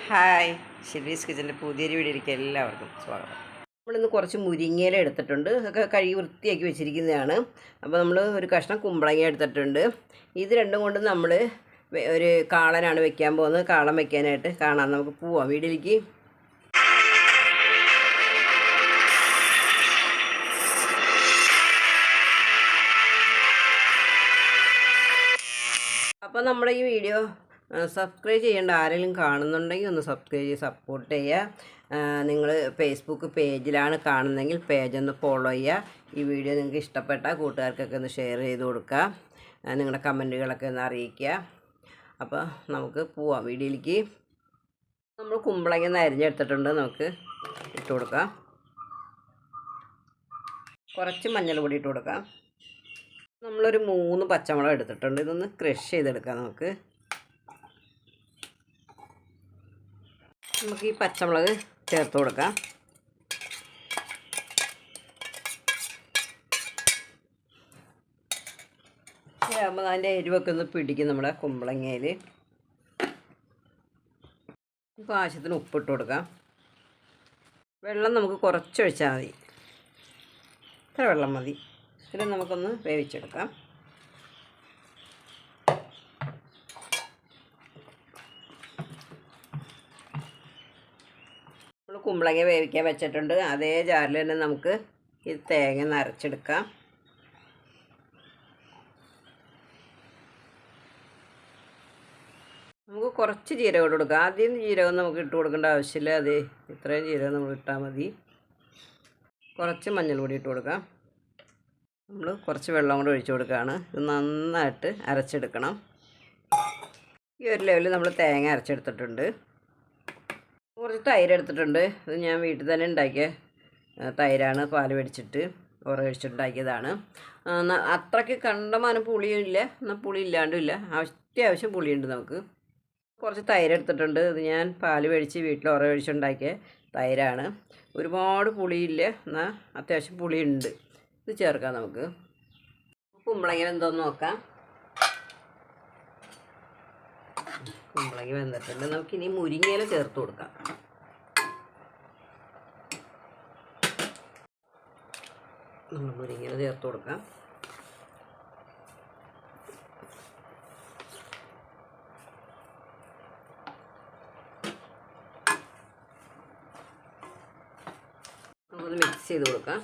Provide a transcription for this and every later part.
Hi, Shilvi's കിച്ചൻ്റെ പുതിയൊരു വീഡിയോയിലേക്ക് എല്ലാവർക്കും സ്വാഗതം. നമ്മളിന്ന് കുറച്ച് മുരിങ്ങയില എടുത്തിട്ടുണ്ട്. അതൊക്കെ കഴുകി വൃത്തിയാക്കി വെച്ചിരിക്കുന്നതാണ്. അപ്പോൾ നമ്മൾ ഒരു കഷ്ണം കുമ്പളങ്ങ എടുത്തിട്ടുണ്ട്. ഇത് രണ്ടും കൊണ്ട് നമ്മൾ ഒരു കാളനാണ് വെക്കാൻ പോകുന്നത്. കാളൻ വെക്കാനായിട്ട് കാണാം. നമുക്ക് പോവാം വീഡിയോയിലേക്ക്. അപ്പോൾ നമ്മുടെ ഈ വീഡിയോ സബ്സ്ക്രൈബ് ചെയ്യേണ്ട ആരെങ്കിലും കാണുന്നുണ്ടെങ്കിൽ ഒന്ന് സബ്സ്ക്രൈബ് ചെയ്ത് സപ്പോർട്ട് ചെയ്യുക. നിങ്ങൾ ഫേസ്ബുക്ക് പേജിലാണ് കാണുന്നതെങ്കിൽ പേജൊന്ന് ഫോളോ ചെയ്യുക. ഈ വീഡിയോ നിങ്ങൾക്ക് ഇഷ്ടപ്പെട്ട കൂട്ടുകാർക്കൊക്കെ ഒന്ന് ഷെയർ ചെയ്ത് കൊടുക്കുക. നിങ്ങളുടെ കമൻറ്റുകളൊക്കെ ഒന്ന് അറിയിക്കുക. അപ്പോൾ നമുക്ക് പോവാം വീഡിയോയിലേക്ക്. നമ്മൾ കുമ്പളങ്ങ ഒന്ന് അരിഞ്ഞെടുത്തിട്ടുണ്ട്. നമുക്ക് ഇട്ട് കൊടുക്കാം. കുറച്ച് മഞ്ഞൾ പൊടി ഇട്ട് കൊടുക്കാം. നമ്മളൊരു 3 പച്ചമുളക് എടുത്തിട്ടുണ്ട്. ഇതൊന്ന് ക്രഷ് ചെയ്തെടുക്കാം. നമുക്ക് ഈ പച്ചമുളക് ചേർത്ത് കൊടുക്കാം. ആകുമ്പോൾ അതിൻ്റെ എരിവൊക്കെ ഒന്ന് പിടിക്കും നമ്മുടെ കുമ്പളങ്ങയിൽ. ഇപ്പോൾ ആവശ്യത്തിന് ഉപ്പിട്ട് കൊടുക്കാം. വെള്ളം നമുക്ക് കുറച്ചൊഴിച്ചാൽ മതി. ഇത്ര വെള്ളം മതി. ഇതിൽ നമുക്കൊന്ന് വേവിച്ചെടുക്കാം. നമ്മൾ കുമ്പളങ്ങ വേവിക്കാൻ വെച്ചിട്ടുണ്ട്. അതേ ജാറിൽ തന്നെ നമുക്ക് ഈ തേങ്ങ നരച്ചെടുക്കാം. നമുക്ക് കുറച്ച് ജീരകം ഇട്ട് കൊടുക്കാം. ആദ്യം ജീരകം നമുക്ക് ഇട്ട് കൊടുക്കേണ്ട ആവശ്യമില്ല. അത് ഇത്രയും ജീരകം നമ്മൾ ഇട്ടാൽ മതി. കുറച്ച് മഞ്ഞൾ പൊടി ഇട്ട് കൊടുക്കാം. നമ്മൾ കുറച്ച് വെള്ളം കൂടെ ഒഴിച്ചു കൊടുക്കുകയാണ്. ഇത് നന്നായിട്ട് അരച്ചെടുക്കണം. ഈ ഒരു ലെവലിൽ നമ്മൾ തേങ്ങ അരച്ചെടുത്തിട്ടുണ്ട്. കുറച്ച് തൈര് എടുത്തിട്ടുണ്ട്. ഇത് ഞാൻ വീട്ടിൽ തന്നെ ഉണ്ടാക്കിയ തൈരാണ്. പാൽ മേടിച്ചിട്ട് ഉറയൊഴിച്ചിട്ടുണ്ടാക്കിയതാണ്. അത്രയ്ക്ക് കണ്ടമാനം പുളിയും ഇല്ല, എന്നാൽ പുളി ഇല്ലാണ്ടും ഇല്ല. അത്യാവശ്യം പുളിയുണ്ട്. നമുക്ക് കുറച്ച് തൈര് എടുത്തിട്ടുണ്ട്. ഇത് ഞാൻ പാൽ മേടിച്ച് വീട്ടിൽ ഉറയൊഴിച്ചുണ്ടാക്കിയ തൈരാണ്. ഒരുപാട് പുളിയില്ല, എന്നാൽ അത്യാവശ്യം പുളിയുണ്ട്. ഇത് ചേർക്കാം. നമുക്ക് കുമ്പളങ്ങ വെന്തോന്ന് നോക്കാം. കുമ്പളങ്ങ വെന്തിട്ടുണ്ട്. നമുക്കിനി മുരിങ്ങയില ചേർത്ത് കൊടുക്കാം. മുരിങ്ങയില ചേർത്ത് കൊടുക്കാം. നമുക്കൊന്ന് മിക്സ് ചെയ്ത് കൊടുക്കാം.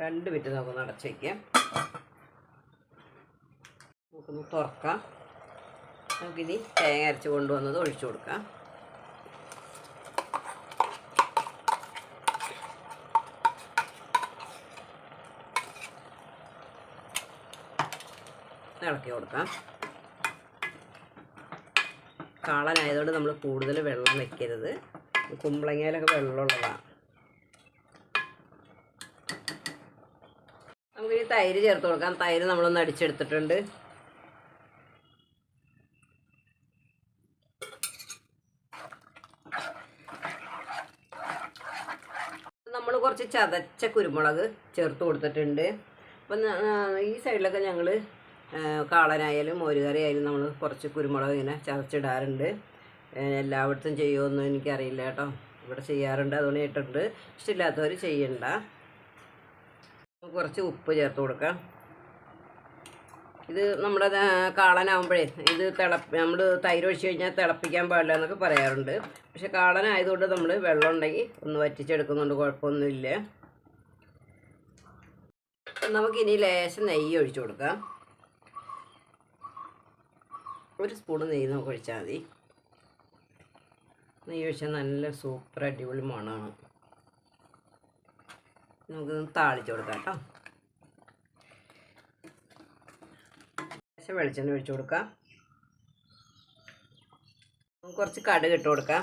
രണ്ട് മിനിറ്റ് നമുക്കൊന്ന് അടച്ച് വയ്ക്കാം. നമുക്കൊന്ന് തുറക്കാം. നമുക്കിനി തേങ്ങ അരച്ച് കൊണ്ടുവന്നത് ഒഴിച്ചു കൊടുക്കാം. ഇളക്കി കൊടുക്കാം. കാളനായതുകൊണ്ട് നമ്മൾ കൂടുതൽ വെള്ളം വയ്ക്കരുത്. കുമ്പളങ്ങയിലൊക്കെ വെള്ളമുള്ളതാണ്. നമുക്കിനി തൈര് ചേർത്ത് കൊടുക്കാം. തൈര് നമ്മളൊന്ന് അടിച്ചെടുത്തിട്ടുണ്ട്. നമ്മൾ കുറച്ച് ചതച്ച കുരുമുളക് ചേർത്ത് കൊടുത്തിട്ടുണ്ട്. അപ്പം ഈ സൈഡിലൊക്കെ ഞങ്ങൾ കാളനായാലും മോരുകറി ആയാലും നമ്മൾ കുറച്ച് കുരുമുളക് ഇങ്ങനെ ചതച്ചിടാറുണ്ട്. എല്ലായിടത്തും ചെയ്യുമെന്നും എനിക്കറിയില്ല കേട്ടോ. ഇവിടെ ചെയ്യാറുണ്ട്, അതുകൊണ്ട് ഇട്ടിട്ടുണ്ട്. ഇഷ്ടമില്ലാത്തവർ ചെയ്യണ്ട. കുറച്ച് ഉപ്പ് ചേർത്ത് കൊടുക്കാം. ഇത് നമ്മുടെ കാളനാകുമ്പോഴേ ഇത് നമ്മൾ തൈര് ഒഴിച്ച് കഴിഞ്ഞാൽ തിളപ്പിക്കാൻ പാടില്ല എന്നൊക്കെ പറയാറുണ്ട്. പക്ഷെ കാളനായതുകൊണ്ട് നമ്മൾ വെള്ളം ഉണ്ടെങ്കിൽ ഒന്ന് വറ്റിച്ചെടുക്കുന്നുണ്ട്, കുഴപ്പമൊന്നുമില്ല. നമുക്കിനി ലേശം നെയ്യ് ഒഴിച്ചു കൊടുക്കാം. 1 സ്പൂൺ നെയ്യ് നമുക്ക് ഒഴിച്ചാൽ മതി. നെയ്യ് ഒഴിച്ചാൽ നല്ല സൂപ്പർ അടിപൊളി മണമാണ്. നമുക്കിതൊന്ന് താളിച്ച് കൊടുക്കാം കേട്ടോ. വെളിച്ചെണ്ണ ഒഴിച്ചു കൊടുക്കാം. കുറച്ച് കടുക് ഇട്ട് കൊടുക്കാം.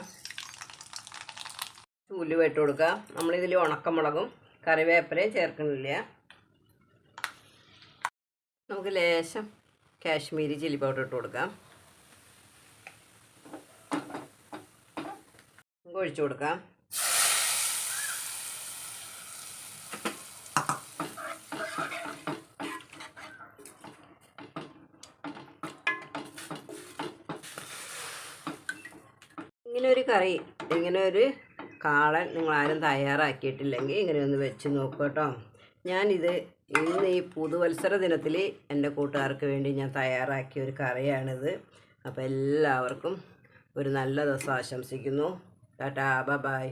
ഉലുവ ഇട്ട് കൊടുക്കാം. നമ്മളിതിൽ ഉണക്കമുളകും കറിവേപ്പിലയും ചേർക്കുന്നില്ല. നമുക്ക് ലേശം കാശ്മീരി ചില്ലി പൗഡർ ഇട്ട് കൊടുക്കാം. ഒഴിച്ചു കൊടുക്കാം. ഇങ്ങനെ ഒരു കറി, ഇങ്ങനെ ഒരു കാളൻ നിങ്ങളാരും തയ്യാറാക്കിയിട്ടില്ലെങ്കിൽ ഇങ്ങനെ ഒന്ന് വെച്ച് നോക്കുക കേട്ടോ. ഞാനിത് ഇന്ന് ഈ പുതുവത്സര ദിനത്തിൽ എൻ്റെ കൂട്ടുകാർക്ക് വേണ്ടി ഞാൻ തയ്യാറാക്കിയ ഒരു കറിയാണിത്. അപ്പോൾ എല്ലാവർക്കും ഒരു നല്ല ദിവസം ആശംസിക്കുന്നു. ടാറ്റാ, ബൈ.